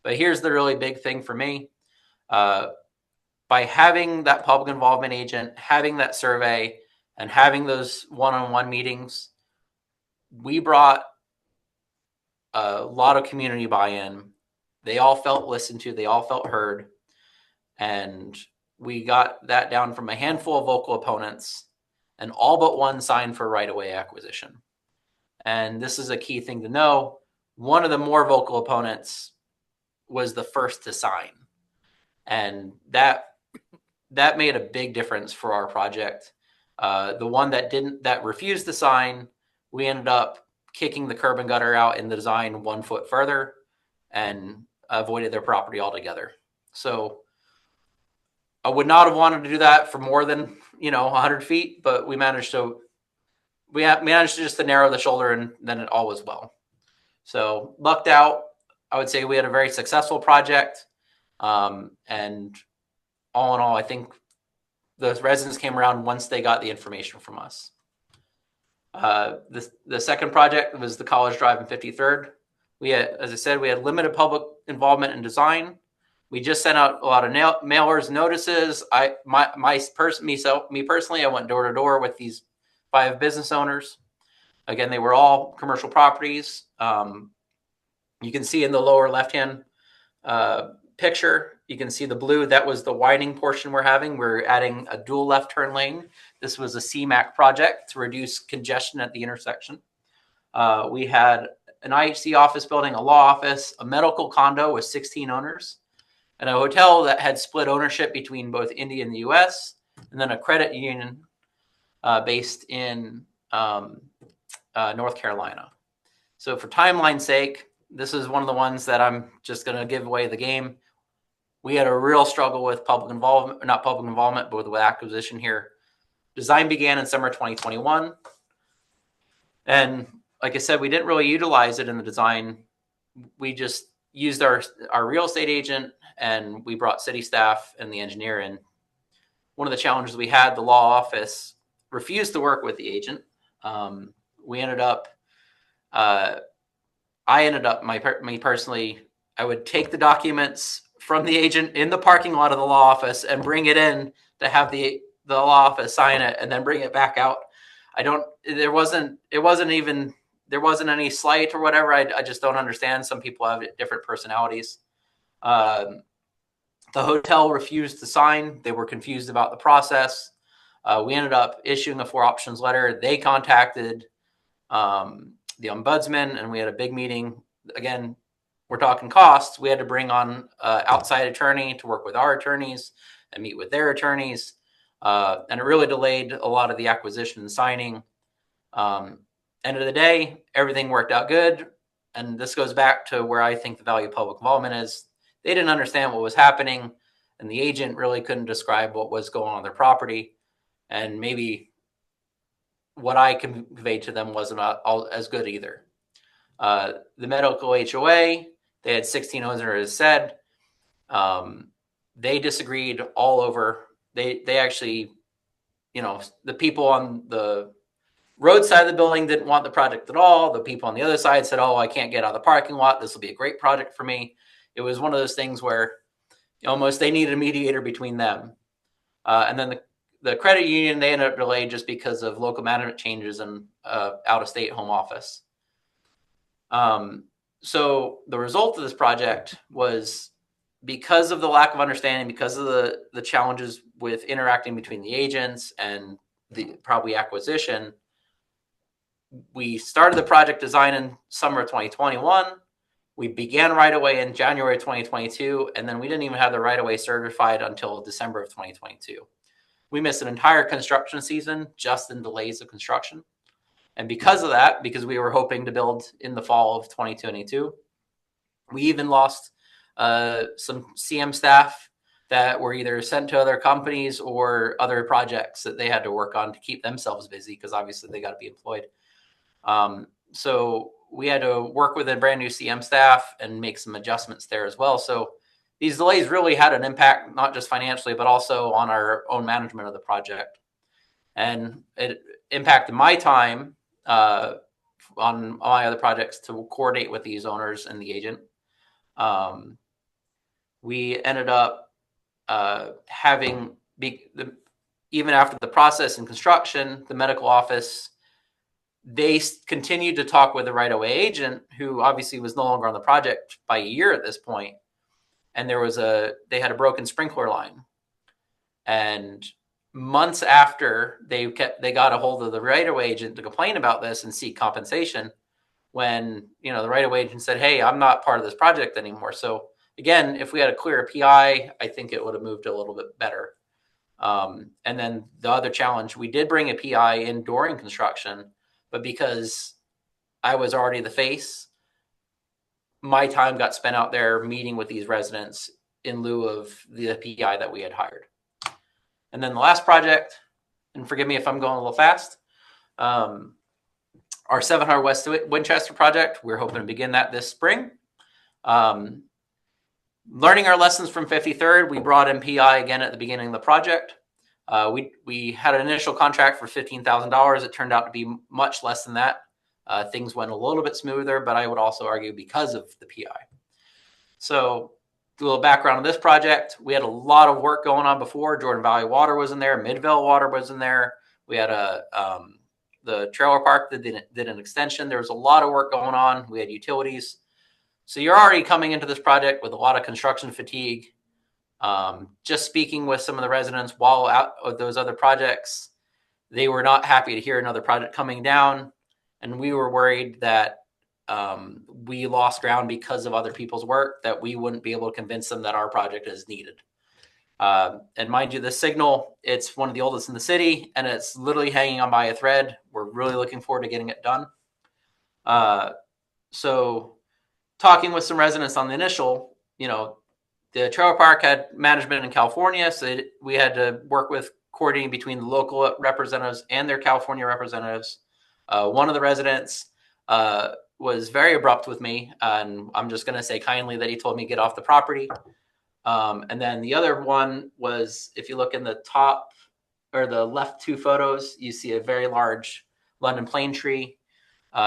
But here's the really big thing for me. By having that public involvement agent, having that survey, and having those one-on-one meetings, we brought a lot of community buy-in. They all felt listened to, they all felt heard, and we got that down from a handful of vocal opponents, and all but one signed for right-of-way acquisition. And this is a key thing to know. One of the more vocal opponents was the first to sign. And that made a big difference for our project. The one that refused to sign, we ended up kicking the curb and gutter out in the design 1 foot further and avoided their property altogether. So I would not have wanted to do that for more than 100 feet, but we managed to just to narrow the shoulder, and then it all was well. So lucked out. I would say we had a very successful project, and all in all, I think the residents came around once they got the information from us. The second project was the College Drive and 53rd. We had, as I said, we had limited public involvement in design. We just sent out a lot of mailers, notices. Me personally, I went door to door with these 5 business owners. Again, they were all commercial properties. You can see in the lower left-hand picture, you can see the blue. That was the widening portion we're having. We're adding a dual left turn lane. This was a CMAQ project to reduce congestion at the intersection. We had an IHC office building, a law office, a medical condo with 16 owners, and a hotel that had split ownership between both India and the US, and then a credit union based in North Carolina. So for timeline's sake, this is one of the ones that I'm just going to give away the game. We had a real struggle with public involvement, not public involvement, but with acquisition here. Design began in summer 2021. And like I said, we didn't really utilize it in the design. We just used our real estate agent, and we brought city staff and the engineer in. One of the challenges we had, the law office refused to work with the agent. Me personally, I would take the documents from the agent in the parking lot of the law office and bring it in to have the law office sign it and then bring it back out. There wasn't any slight or whatever. I just don't understand. Some people have different personalities. The hotel refused to sign. They were confused about the process. We ended up issuing a 4 options letter. They contacted the ombudsman, and we had a big meeting. Again, we're talking costs. We had to bring on outside attorney to work with our attorneys and meet with their attorneys. And it really delayed a lot of the acquisition and signing. End of the day, everything worked out good. And this goes back to where I think the value of public involvement is. They didn't understand what was happening, and the agent really couldn't describe what was going on their property. And maybe what I conveyed to them wasn't all as good either. The medical HOA, they had 16 owners, as said. They disagreed all over. They actually, the people on the roadside of the building didn't want the project at all. The people on the other side said, "Oh, I can't get out of the parking lot. This will be a great project for me." It was one of those things where almost they needed a mediator between them. And then the credit union, they ended up delayed just because of local management changes and out-of-state home office. So the result of this project was, because of the lack of understanding, because of the challenges with interacting between the agents and the probably acquisition, we started the project design in summer of 2021. We began right away in January 2022, and then we didn't even have the right of way certified until December of 2022. We missed an entire construction season just in delays of construction. And because of that, because we were hoping to build in the fall of 2022, we even lost some CM staff that were either sent to other companies or other projects that they had to work on to keep themselves busy, because obviously they got to be employed. So we had to work with a brand new CM staff and make some adjustments there as well. So these delays really had an impact, not just financially, but also on our own management of the project. And it impacted my time on my other projects to coordinate with these owners and the agent. We ended up having, even after the process and construction, the medical office, they continued to talk with the right-of-way agent, who obviously was no longer on the project by a year at this point. And they had a broken sprinkler line. And months after they got a hold of the right-of-way agent to complain about this and seek compensation, when, the right-of-way agent said, "Hey, I'm not part of this project anymore." So again, if we had a clearer PI, I think it would have moved a little bit better. And then the other challenge, we did bring a PI in during construction, but because I was already the face, my time got spent out there meeting with these residents in lieu of the PI that we had hired. And then the last project, and forgive me if I'm going a little fast, our 700 West Winchester project, we're hoping to begin that this spring. Learning our lessons from 53rd, we brought in PI again at the beginning of the project. We had an initial contract for $15,000. It turned out to be much less than that. Things went a little bit smoother, but I would also argue because of the PI. So, a little background on this project. We had a lot of work going on before. Jordan Valley Water was in there. Midvale Water was in there. We had the trailer park that did an extension. There was a lot of work going on. We had utilities. So you're already coming into this project with a lot of construction fatigue. Just speaking with some of the residents while out of those other projects, they were not happy to hear another project coming down. And we were worried that we lost ground because of other people's work, that we wouldn't be able to convince them that our project is needed. And mind you, the signal, it's one of the oldest in the city, and it's literally hanging on by a thread. We're really looking forward to getting it done. So talking with some residents on the initial, the trailer park had management in California, so we had to work with coordinating between the local representatives and their California representatives. One of the residents was very abrupt with me, and I'm just going to say kindly that he told me to get off the property. And then the other one was, if you look in the top or the left two photos, you see a very large London plane tree.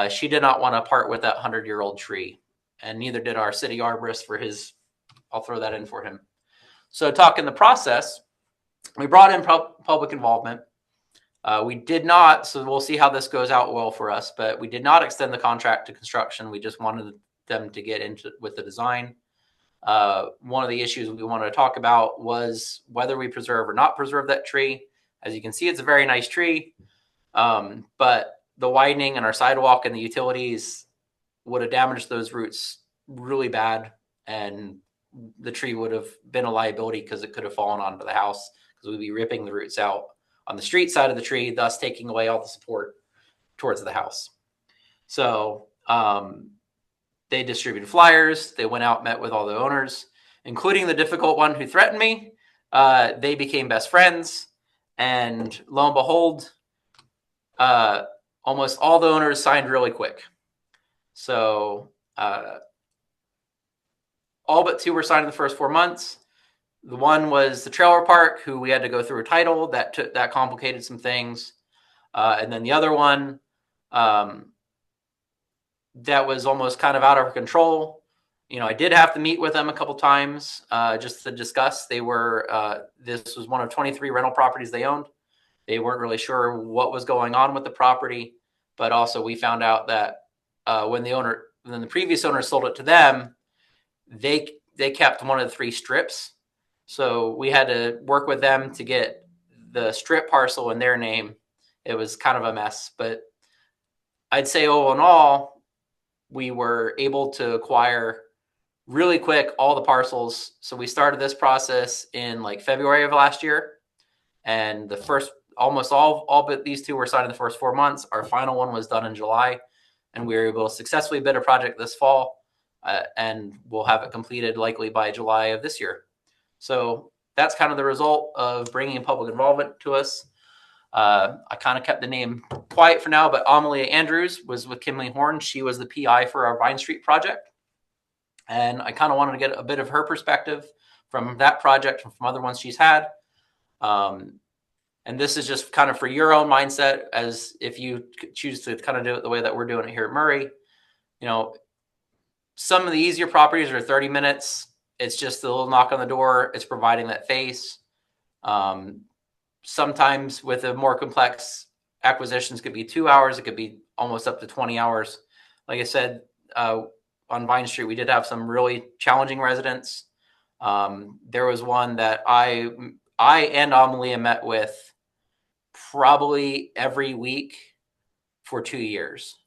She did not want to part with that 100-year-old tree, and neither did our city arborist for his. I'll throw that in for him. So talking the process, we brought in public involvement. We did not, so we'll see how this goes out well for us, but we did not extend the contract to construction. We just wanted them to get into with the design. One of the issues we wanted to talk about was whether we preserve or not preserve that tree. As you can see, it's a very nice tree, but the widening and our sidewalk and the utilities would have damaged those roots really bad, and the tree would have been a liability because it could have fallen onto the house, because we'd be ripping the roots out on the street side of the tree, thus taking away all the support towards the house. So they distributed flyers. They went out, met with all the owners, including the difficult one who threatened me. They became best friends. And lo and behold, almost all the owners signed really quick. So all but 2 were signed in the first 4 months. The one was the trailer park, who we had to go through a title that complicated some things. And then the other one, that was almost kind of out of our control. I did have to meet with them a couple times just to discuss. They were, this was one of 23 rental properties they owned. They weren't really sure what was going on with the property, but also we found out that when the previous owner sold it to them, they kept one of the 3 strips. So we had to work with them to get the strip parcel in their name. It was kind of a mess, but I'd say all in all, we were able to acquire really quick all the parcels. So we started this process in like February of last year, and the first almost all but these 2 were signed in the first 4 months. Our final one was done in July, and we were able to successfully bid a project this fall, and we'll have it completed likely by July of this year. So that's kind of the result of bringing public involvement to us. I kind of kept the name quiet for now, but Amelia Andrews was with Kimley Horn. She was the PI for our Vine Street project. And I kind of wanted to get a bit of her perspective from that project and from other ones she's had. And this is just kind of for your own mindset, as if you choose to kind of do it the way that we're doing it here at Murray. Some of the easier properties are 30 minutes. It's just a little knock on the door. It's providing that face. Sometimes with the more complex acquisitions, could be 2 hours. It could be almost up to 20 hours. Like I said, on Vine Street, we did have some really challenging residents. There was one that I and Amelia met with probably every week for 2 years.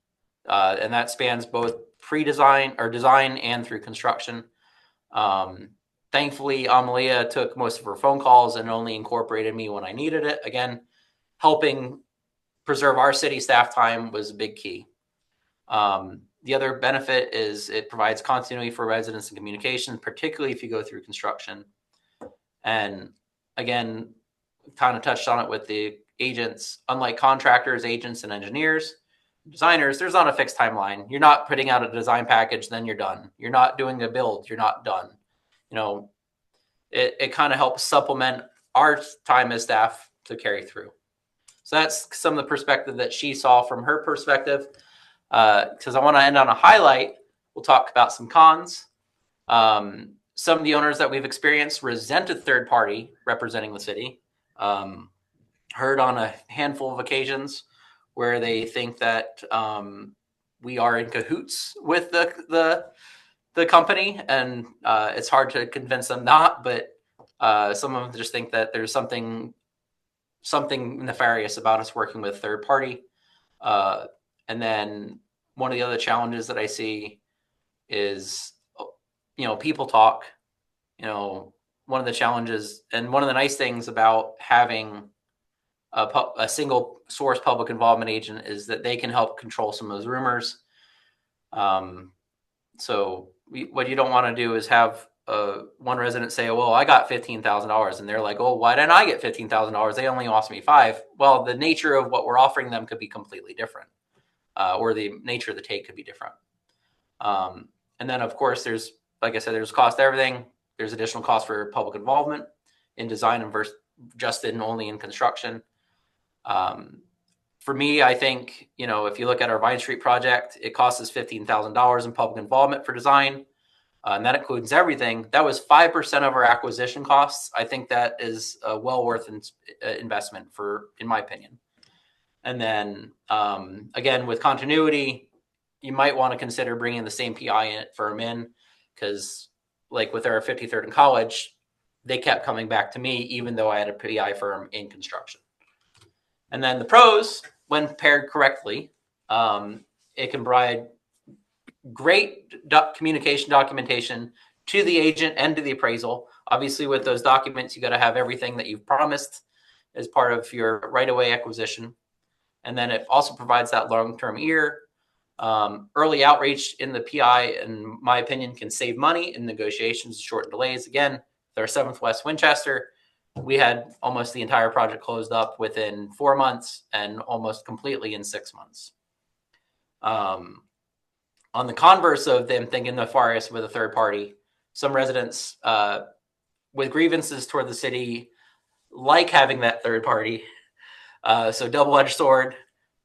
And that spans both pre-design or design and through construction. Thankfully, Amelia took most of her phone calls and only incorporated me when I needed it. Again, helping preserve our city staff time was a big key. The other benefit is it provides continuity for residents and communication, particularly if you go through construction. And again, kind of touched on it with the agents. Unlike contractors, agents, and engineers, designers, there's not a fixed timeline. You're not putting out a design package, then you're done. You're not doing a build, you're not done. It kind of helps supplement our time as staff to carry through. So that's some of the perspective that she saw from her perspective. Because I want to end on a highlight. We'll talk about some cons. Some of the owners that we've experienced resented third party representing the city. Heard on a handful of occasions where they think that we are in cahoots with the company, and it's hard to convince them not, but some of them just think that there's something nefarious about us working with third party. And then one of the other challenges that I see is, people talk. One of the challenges and one of the nice things about having a single source public involvement agent is that they can help control some of those rumors. So what you don't want to do is have one resident say, well, I got $15,000. And they're like, oh, why didn't I get $15,000? They only asked me $5,000. Well, the nature of what we're offering them could be completely different. Or the nature of the take could be different. And then, of course, there's, like I said, there's cost to everything. There's additional cost for public involvement in design and just in only in construction. For me, I think, if you look at our Vine Street project, it costs us $15,000 in public involvement for design. And that includes everything. That was 5% of our acquisition costs. I think that is a well worth investment in my opinion. And then, again, with continuity, you might want to consider bringing the same PI firm in, because like with our 53rd and College, they kept coming back to me, even though I had a PI firm in construction. And then the pros, when paired correctly, It can provide great communication documentation to the agent and to the appraisal. Obviously, with those documents, you got to have everything that you've promised as part of your right-of-way acquisition. And then it also provides that long-term ear. Early outreach in the PI, in my opinion, can save money in negotiations, shorten delays. Again, their 7th West Winchester, we had almost the entire project closed up within 4 months and almost completely in 6 months. On the converse of them thinking nefarious with a third party, some residents with grievances toward the city like having that third party. So double-edged sword.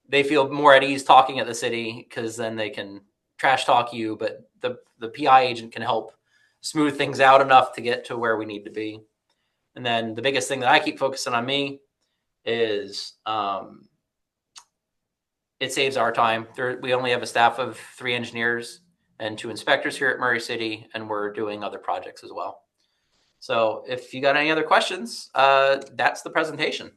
They feel more at ease talking at the city because then they can trash talk you, but the PI agent can help smooth things out enough to get to where we need to be. And then the biggest thing that I keep focusing on me is it saves our time. We only have a staff of 3 engineers and 2 inspectors here at Murray City, and we're doing other projects as well. So if you got any other questions, that's the presentation.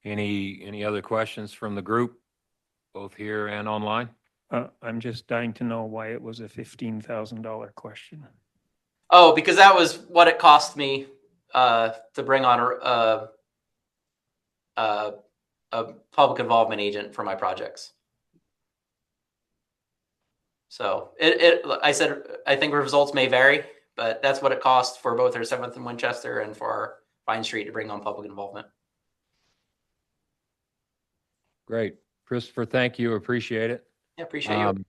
Any other questions from the group, both here and online? I'm just dying to know why it was a $15,000 question. Oh, because that was what it cost me to bring on a public involvement agent for my projects. So I said, I think results may vary, but that's what it costs for both our 7th and Winchester and for our Vine Street to bring on public involvement. Great. Christopher, thank you. Appreciate it. Yeah, appreciate you.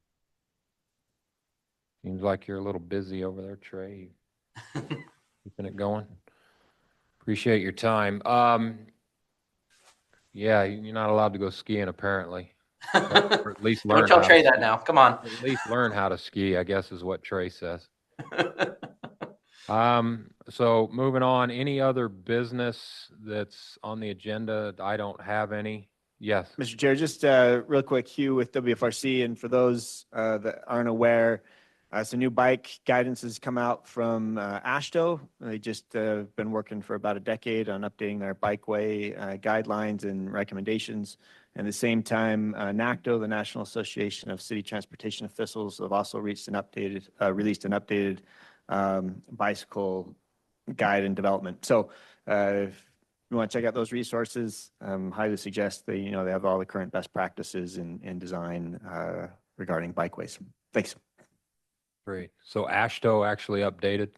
Seems like you're a little busy over there, Trey. Keeping it going. Appreciate your time. Yeah, you're not allowed to go skiing apparently. Or at least learn. Don't tell Trey that now. Come on. At least learn how to ski, I guess is what Trey says. So moving on, any other business that's on the agenda? I don't have any. Yes. Mr. Chair, just real quick, Hugh with WFRC, and for those that aren't aware, some new bike guidance has come out from AASHTO. They just been working for about a decade on updating their bikeway guidelines and recommendations. And at the same time, NACTO, the National Association of City Transportation Officials, have also released an updated bicycle guide and development. So if you want to check out those resources, highly suggest they have all the current best practices in design regarding bikeways. Thanks. Great. So AASHTO actually updated?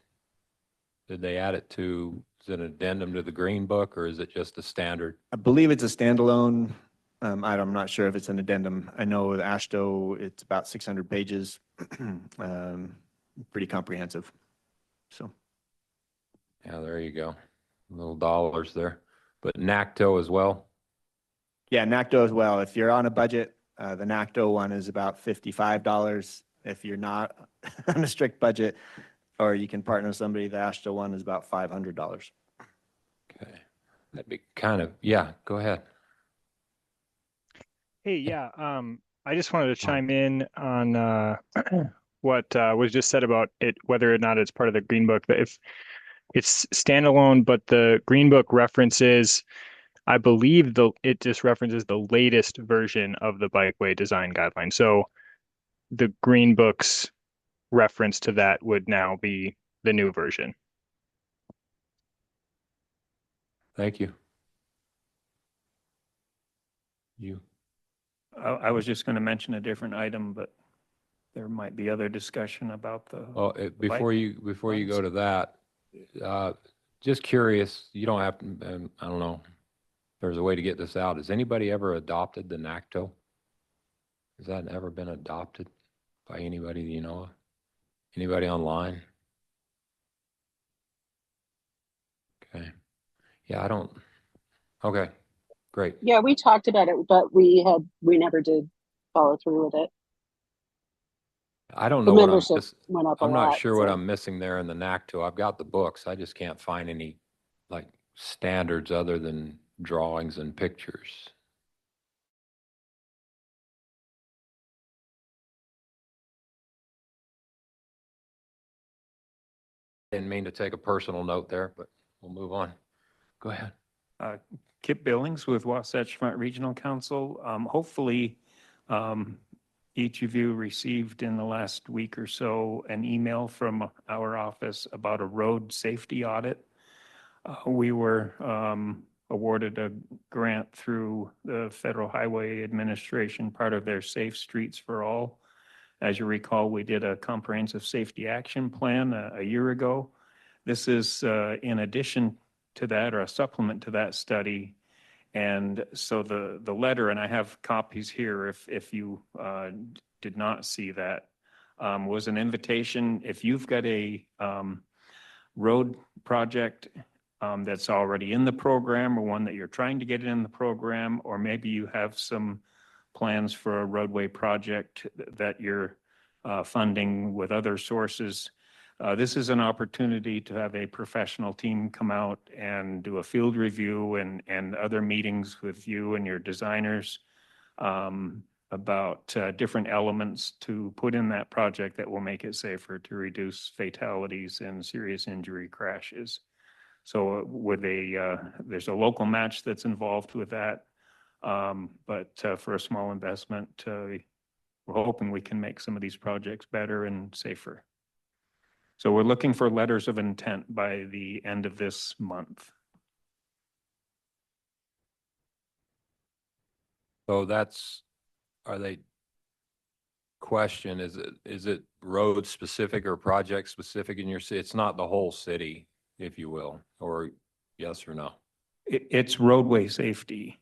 Did they add it to, is it an addendum to the Green Book or is it just a standard? I believe it's a standalone. I'm not sure if it's an addendum. I know the AASHTO, it's about 600 pages, pretty comprehensive. So. Yeah, there you go. Little dollars there. But NACTO as well? Yeah, NACTO as well. If you're on a budget, the NACTO one is about $55. If you're not on a strict budget, or you can partner with somebody, the AASHTO one is about $500. Okay. That'd be kind of, yeah, go ahead. Hey, yeah, I just wanted to chime in on what was just said about it, whether or not it's part of the Green Book. But if it's standalone, but the Green Book references, I believe it just references the latest version of the bikeway design guideline. So the Green Book's reference to that would now be the new version. Thank you. I was just going to mention a different item, but there might be other discussion about the. Well, before you go to that, just curious, you don't have to, I don't know, if there's a way to get this out. Has anybody ever adopted the NACTO? Has that ever been adopted by anybody that you know of? Anybody online? Okay. Yeah, I don't. Okay, great. Yeah, we talked about it, but we never did follow through with it. I don't know what I'm went up a I'm not lot, sure what so. I'm missing there in the NACTO. I've got the books. I just can't find any like standards other than drawings and pictures. Didn't mean to take a personal note there, but we'll move on. Go ahead. Kip Billings with Wasatch Front Regional Council. Hopefully, each of you received in the last week or so an email from our office about a road safety audit. We were awarded a grant through the Federal Highway Administration, part of their Safe Streets for All. As you recall, we did a comprehensive safety action plan a year ago. This is in addition to that, or a supplement to that study. And so the letter, and I have copies here if you did not see that, was an invitation. If you've got a road project that's already in the program, or one that you're trying to get in the program, or maybe you have some plans for a roadway project that you're funding with other sources, this is an opportunity to have a professional team come out and do a field review and other meetings with you and your designers about different elements to put in that project that will make it safer, to reduce fatalities and serious injury crashes. So there's a local match that's involved with that. But for a small investment, we're hoping we can make some of these projects better and safer. So we're looking for letters of intent by the end of this month. So question, is it road specific or project specific in your city? It's not the whole city, if you will, or yes or no? It's roadway safety.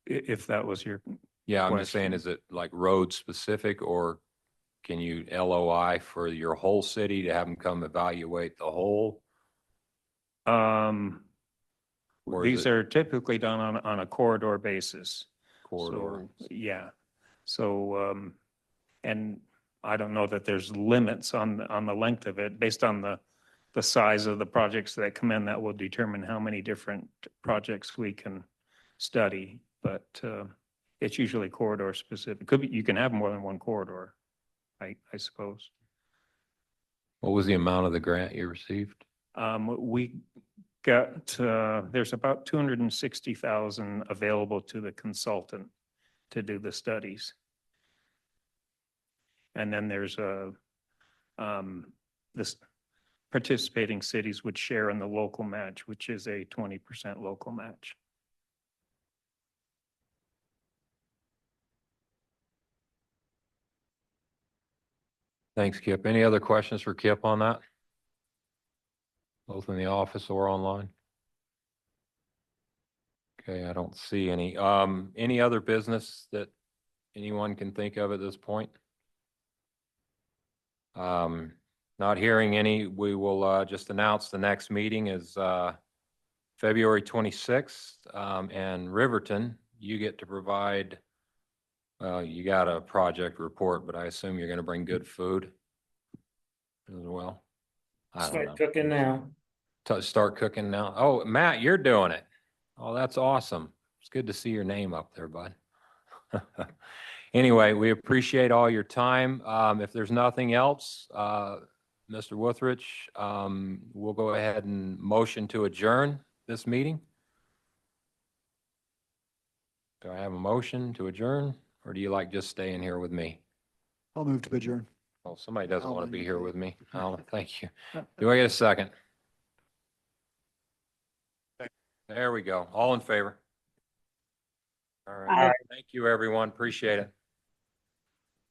If that was your Yeah, I'm question. just saying, is it like road specific, or can you LOI for your whole city to have them come evaluate the whole? Or is These it are typically done on a corridor basis. corridor? So, yeah. So, and I don't know that there's limits on the length of it. Based on the size of the projects that come in, that will determine how many different projects we can study. But it's usually corridor specific. Could be, you can have more than one corridor, I suppose. What was the amount of the grant you received? We got, there's about 260,000 available to the consultant to do the studies. And then there's this participating cities would share in the local match, which is a 20% local match. Thanks, Kip. Any other questions for Kip on that? Both in the office or online? Okay, I don't see any. Any other business that anyone can think of at this point? Not hearing any, we will just announce the next meeting is February 26th. And Riverton, you get to provide, you got a project report, but I assume you're going to bring good food as well. I don't know. Start cooking now. Start cooking now. Oh, Matt, you're doing it. Oh, that's awesome. It's good to see your name up there, bud. Anyway, we appreciate all your time. If there's nothing else, Mr. Withrich, we'll go ahead and motion to adjourn this meeting. Do I have a motion to adjourn, or do you like just staying here with me? I'll move to adjourn. Oh, somebody doesn't I'll want to be leave here you. with me. Oh, thank you. Do I get a second? There we go. All in favor? All right. Aye. Thank you, everyone. Appreciate it.